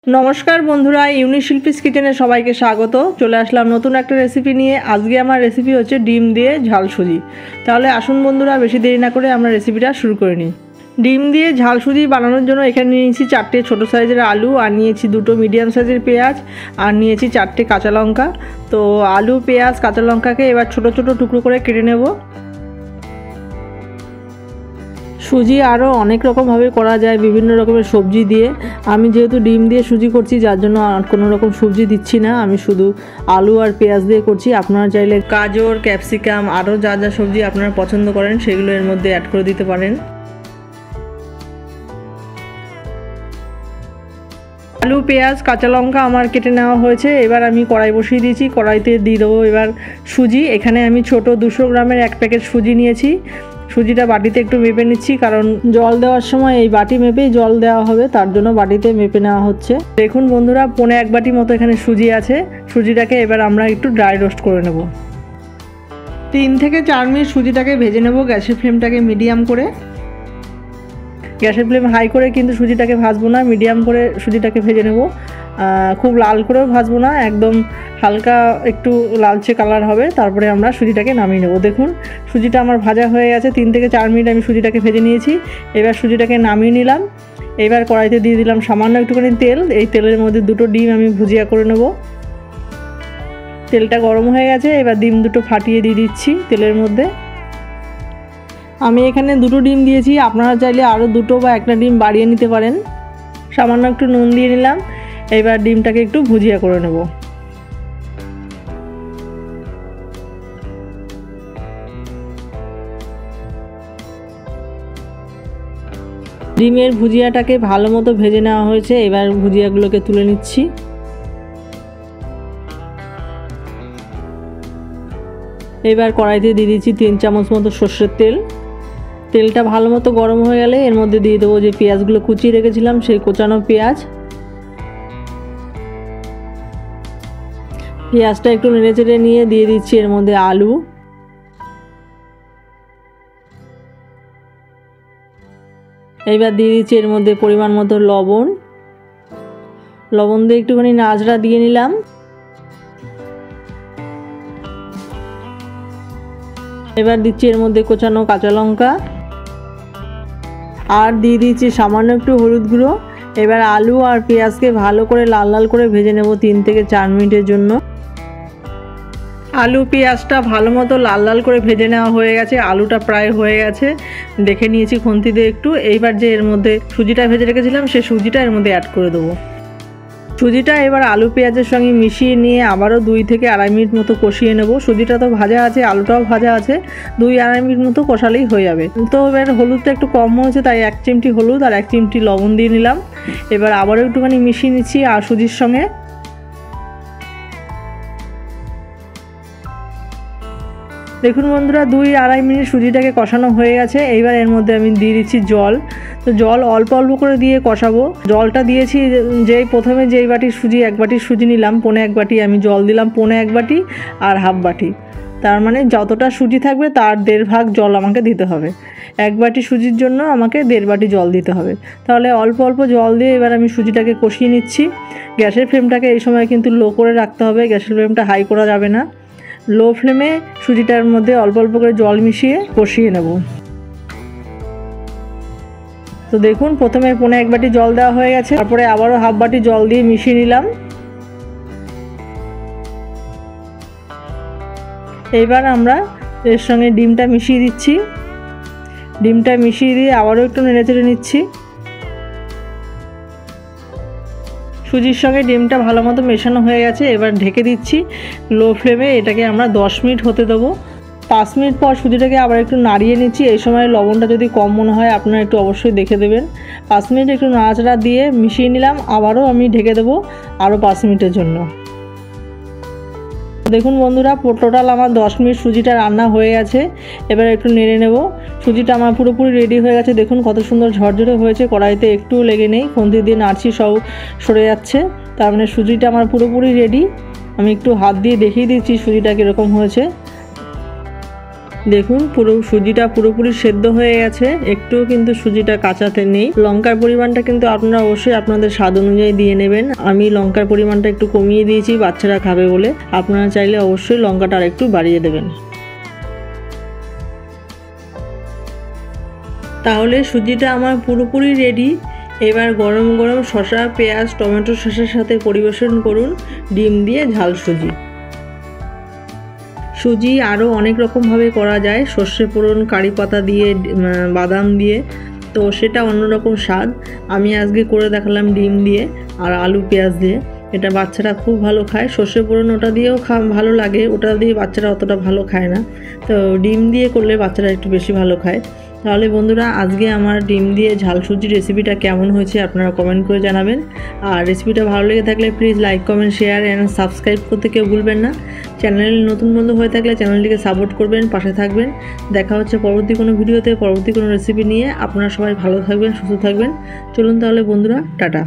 नमस्कार बंधुरा यूनिशिल्पीस किचेने सबाइके स्वागत। चले आसलाम नतून एक रेसिपि निये। आजके आमार रेसिपि होच्छे डिम दिए झाल सुजी। ताहले आसुन बंधुरा बेशी देरी ना करे आमरा रेसिपिटा शुरू करे निई। डिम दिए झाल सुजी बानानोर जोन्नो एखाने नियेछि 4टे छोटो साइजेर आलू और नियेछि 2টো मीडियाम साइजेर पेঁয়াজ और नियेछि 4टे काँचा लंका। तो आलू पेঁয়াজ काँचा लंकाके एबार छोटो छोटो टुकरो करे केटे नेब। सुजी आरो अनेक रकम भावे करा जाए विभिन्न रकमेर सब्जी दिए। आमी जेहेतु डिम दिए सुजी करছি जार जोन्नो कोनो रकम सब्जी दिচ্ছি ना, आमी शुधु आलू और पेঁয়াজ दिए करছি। आपनारा चाइले गाजर ক্যাপসিকাম आरो जा जा सब्जी आपनारा पछंद करें सेगुलो एर मধ্যে ऐड करे दिते पारेन। आलू पेঁয়াজ काँचा लंका आमार केटे नेওয়া হয়েছে। এবার আমি কড়াই বসিয়ে দিয়েছি। কড়াইতে দিয়ে দেবো এবার সুজি। এখানে আমি ছোট 200 গ্রামের এক প্যাকেট সুজি নিয়েছি। সুজিটা বাটিতে একটু মেপে নিচ্ছি, কারণ জল দেওয়ার সময় এই বাটি মেপেই জল দেওয়া হবে, তার জন্য বাটিতে মেপে নেওয়া হচ্ছে। দেখুন বন্ধুরা, পৌনে 1 বাটি মতো এখানে সুজি আছে। সুজিটাকে এবার আমরা একটু ড্রাই রোস্ট করে নেব। 3 থেকে 4 মিনিট সুজিটাকে ভেজে নেব। গ্যাসের ফ্লেমটাকে মিডিয়াম করে, গ্যাসের ফ্লেম হাই করে কিন্তু সুজিটাকে ভাজবো না, মিডিয়াম করে সুজিটাকে ভেজে নেব। খুব লাল করেও ভাজবো না, একদম হালকা একটু লালচে কালার হবে, তারপরে আমরা সুজিটাকে নামিয়ে নেব। দেখুন সুজিটা আমার ভাজা হয়ে গেছে। 3 থেকে 4 মিনিট আমি সুজিটাকে ভেজে নিয়েছি। এবার সুজিটাকে নামিয়ে নিলাম। এবার কড়াইতে দিয়ে দিলাম সামান্য একটুখানি তেল। এই তেলের মধ্যে 2টো ডিম আমি ভুজিয়া করে নেব। তেলটা গরম হয়ে গেছে, এবার ডিম 2টো ফাটিয়ে দিয়ে দিচ্ছি তেলের মধ্যে। আমি এখানে 2টো ডিম দিয়েছি, আপনারা চাইলে আরও 2টো বা একটা ডিম বাড়িয়ে নিতে পারেন। সামান্য একটু নুন দিয়ে নিলাম। এবার ডিমটাকে একটু ভুজিয়া করে নেব। ডিমের ভুজিয়াটাকে ভালো মতো ভেজে নেওয়া হয়েছে। এবার ভুজিয়াগুলোকে তুলে নিচ্ছি। এবার কড়াইতে দিয়ে দিচ্ছি 3 চামচ মতো সরষের তেল। তেলটা ভালো মতো গরম হয়ে গেলে এর মধ্যে দিয়ে দেবো যে পেঁয়াজগুলো কুচিয়ে রেখেছিলাম, সেই কোচানো পেঁয়াজ। পেঁয়াজটা একটু নেড়েচেড়ে নিয়ে দিয়ে দিচ্ছি এর মধ্যে আলু। এইবার দিয়ে দিচ্ছি এর মধ্যে পরিমাণ মতো লবণ। লবণ দিয়ে একটুখানি নাড়াচাড়া দিয়ে নিলাম। এবার দিচ্ছি এর মধ্যে কোচানো কাঁচা লঙ্কা আর দিয়ে দিচ্ছি সামান্য একটু হলুদ গুঁড়ো। এবার আলু আর পেঁয়াজকে ভালো করে লাল লাল করে ভেজে নেব 3 থেকে 4 মিনিটের জন্য। আলু পেঁয়াজটা ভালো মতো লাল লাল করে ভেজে নেওয়া হয়ে গেছে। আলুটা প্রায় হয়ে গেছে, দেখে নিয়েছি খুন্তি দিয়ে একটু। এইবার যে এর মধ্যে সুজিটা ভেজে রেখেছিলাম সেই সুজিটা এর মধ্যে অ্যাড করে দেবো। সুজিটা এবার আলু পেঁয়াজের সঙ্গে মিশিয়ে নিয়ে আবারও 2 থেকে আড়াই মিনিট মতো কষিয়ে নেব। সুজিটা তো ভাজা আছে, আলুটাও ভাজা আছে, 2-2.5 মিনিট মতো কষালেই হয়ে যাবে। তো এবার হলুদটা একটু কম হয়েছে, তাই 1 চিমটি হলুদ আর 1 চিমটি লবণ দিয়ে নিলাম। এবার আবারও একটুখানি মিশিয়ে নিচ্ছি আর সুজির সঙ্গে। দেখুন বন্ধুরা, 2-2.5 মিনিট সুজিটাকে কষানো হয়ে গেছে। এইবার এর মধ্যে আমি দিয়ে দিচ্ছি জল। তো জল অল্প অল্প করে দিয়ে কষাবো। জলটা দিয়েছি যেই প্রথমে যেই বাটির সুজি 1 বাটির সুজি নিলাম, পৌনে 1 বাটি আমি জল দিলাম, পৌনে 1 বাটি আর হাফ বাটি। তার মানে যতটা সুজি থাকবে তার 1.5 ভাগ জল আমাকে দিতে হবে। 1 বাটি সুজির জন্য আমাকে 1.5 বাটি জল দিতে হবে। তাহলে অল্প অল্প জল দিয়ে এবার আমি সুজিটাকে কষিয়ে নিচ্ছি। গ্যাসের ফ্লেমটাকে এই সময় কিন্তু লো করে রাখতে হবে, গ্যাসের ফ্লেমটা হাই করা যাবে না। লো ফ্লেমে সুজিটার মধ্যে অল্প অল্প করে জল মিশিয়ে কষিয়ে নেব। তো দেখুন প্রথমে পৌনে 1 বাটি জল দেওয়া হয়ে গেছে, তারপরে আবারও হাফ বাটি জল দিয়ে মিশিয়ে নিলাম। এইবার আমরা এর সঙ্গে ডিমটা মিশিয়ে দিচ্ছি। ডিমটা মিশিয়ে দিয়ে আবারও একটু নেড়েচেড়ে নিচ্ছি। সুজির সঙ্গে ডিমটা ভালো মতো মেশানো হয়ে গেছে। এবার ঢেকে দিচ্ছি লো ফ্লেমে। এটাকে আমরা 10 মিনিট হতে দেবো। 5 মিনিট পর সুজিটাকে আবার একটু নাড়িয়ে নিচ্ছি। এই সময় লবণটা যদি কম মনে হয় আপনারা একটু অবশ্যই দেখে দেবেন। 5 মিনিট একটু নাড়াচাড়া দিয়ে মিশিয়ে নিলাম। আবারও আমি ঢেকে দেবো আরও 5 মিনিটের জন্য। দেখুন বন্ধুরা, টোটাল আমার 10 মিনিট সুজিটা রান্না হয়ে গেছে। এবার একটু নেড়ে নেব। সুজিটা আমার পুরোপুরি রেডি হয়ে গেছে। দেখুন কত সুন্দর ঝরঝরে হয়েছে, কড়াইতে একটু লেগে নেই, খুন্তি দিয়ে নাড়ছি সব সরে যাচ্ছে। তার মানে সুজিটা আমার পুরোপুরি রেডি। আমি একটু হাত দিয়ে দেখিয়ে দিচ্ছি সুজিটা কীরকম হয়েছে। দেখুন পুরো সুজিটা পুরোপুরি সেদ্ধ হয়ে গেছে, একটুও কিন্তু সুজিটা কাঁচাতে নেই। লঙ্কার পরিমাণটা কিন্তু আপনারা অবশ্যই আপনাদের স্বাদ অনুযায়ী দিয়ে নেবেন। আমি লঙ্কার পরিমাণটা একটু কমিয়ে দিয়েছি বাচ্চারা খাবে বলে, আপনারা চাইলে অবশ্যই লঙ্কাটা আর একটু বাড়িয়ে দেবেন। তাহলে সুজিটা আমার পুরোপুরি রেডি। এবার গরম গরম শসা, পেঁয়াজ, টমেটো সসের সাথে পরিবেশন করুন ডিম দিয়ে ঝাল সুজি। সুজি আরও অনেক রকমভাবে করা যায়, সর্ষে ফোড়ন, কারি পাতা দিয়ে, বাদাম দিয়ে, তো সেটা অন্যরকম স্বাদ। আমি আজকে করে দেখালাম ডিম দিয়ে আর আলু পেঁয়াজ দিয়ে। এটা বাচ্চারা খুব ভালো খায়। সর্ষে ফোড়ন ওটা দিয়েও ভালো লাগে, ওটা দিয়ে বাচ্চারা অতটা ভালো খায় না, তো ডিম দিয়ে করলে বাচ্চারা একটু বেশি ভালো খায়। তাহলে বন্ধুরা, আজকে আমার ডিম দিয়ে ঝাল সুজির রেসিপিটা কেমন হয়েছে আপনারা কমেন্ট করে জানাবেন। আর রেসিপিটা ভালো লেগে থাকলে please like, comment, share and subscribe করতে কেউ ভুলবেন না। চ্যানেল নতুন বন্ধু হয়ে থাকলে চ্যানেলটিকে সাপোর্ট করবেন, পাশে থাকবেন। দেখা হচ্ছে পরবর্তী কোনো ভিডিওতে, পরবর্তী কোনো রেসিপি নিয়ে। আপনারা সবাই ভালো থাকবেন, সুস্থ থাকবেন। চলুন তাহলে বন্ধুরা, টাটা।